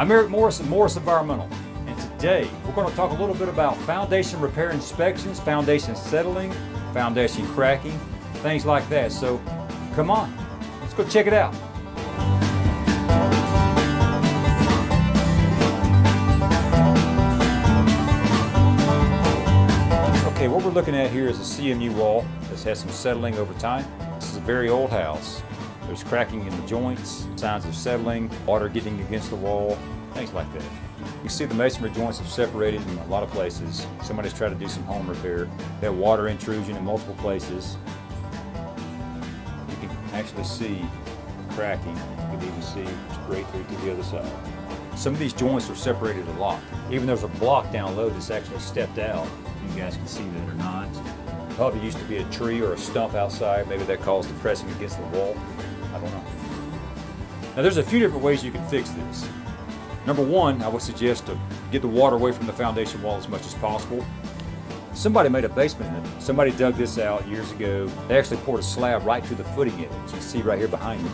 I'm Eric Morris of Morris Environmental, and today we're going to talk a little bit about foundation repair inspections, foundation settling, foundation cracking, things like that. So come on, let's go check it out. Okay, what we're looking at here is a CMU wall that's had some settling over time. This is a very old house. There's cracking in the joints, signs of settling, water getting against the wall, things like that. You see the masonry joints have separated in a lot of places. Somebody's tried to do some home repair. They have water intrusion in multiple places. You can actually see cracking. You can even see straight through to the other side. Some of these joints are separated a lot. Even there's a block down low that's actually stepped out. You guys can see that or not. Probably used to be a tree or a stump outside. Maybe that caused the pressing against the wall. I don't know. Now there's a few different ways you can fix this. Number one, I would suggest to get the water away from the foundation wall as much as possible. Somebody made a basement in it. Somebody dug this out years ago. They actually poured a slab right through the footing in it, as you can see right here behind me.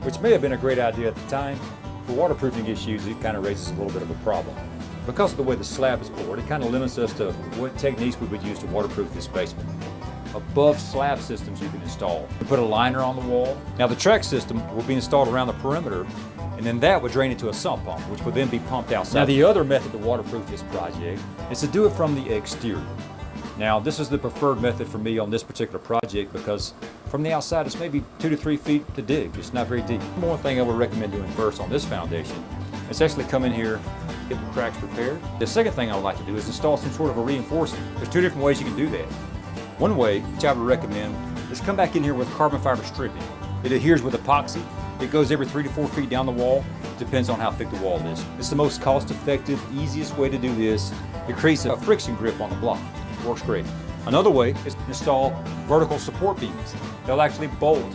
Which may have been a great idea at the time. For waterproofing issues, it kind of raises a little bit of a problem. Because of the way the slab is poured, it kind of limits us to what techniques we would use to waterproof this basement. Above slab systems you can install. You put a liner on the wall. Now the track system will be installed around the perimeter, and then that would drain into a sump pump, which would then be pumped outside. Now the other method to waterproof this project is to do it from the exterior. Now this is the preferred method for me on this particular project because from the outside it's maybe 2 to 3 feet to dig. It's not very deep. One thing I would recommend doing first on this foundation is actually come in here, get the cracks repaired. The second thing I would like to do is install some sort of a reinforcement. There's 2 different ways you can do that. One way, which I would recommend, is come back in here with carbon fiber stripping. It adheres with epoxy. It goes every 3 to 4 feet down the wall. Depends on how thick the wall is. It's the most cost-effective, easiest way to do this. It creates a friction grip on the block. It works great. Another way is to install vertical support beams. They'll actually bolt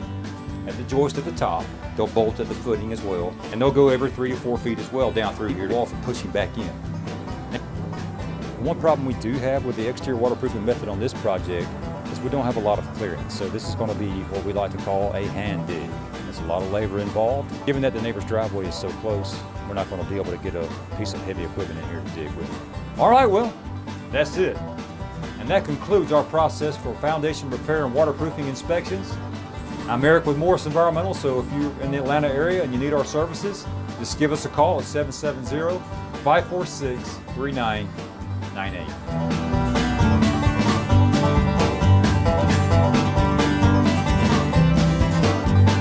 at the joist at the top. They'll bolt at the footing as well. And they'll go every 3 to 4 feet as well down through here to wall for pushing back in. One problem we do have with the exterior waterproofing method on this project is we don't have a lot of clearance. So this is going to be what we like to call a hand dig. There's a lot of labor involved. Given that the neighbor's driveway is so close, we're not going to be able to get a piece of heavy equipment in here to dig with. All right, well, that's it. And that concludes our process for foundation repair and waterproofing inspections. I'm Eric with Morris Environmental, so if you're in the Atlanta area and you need our services, just give us a call at 770-546-3998.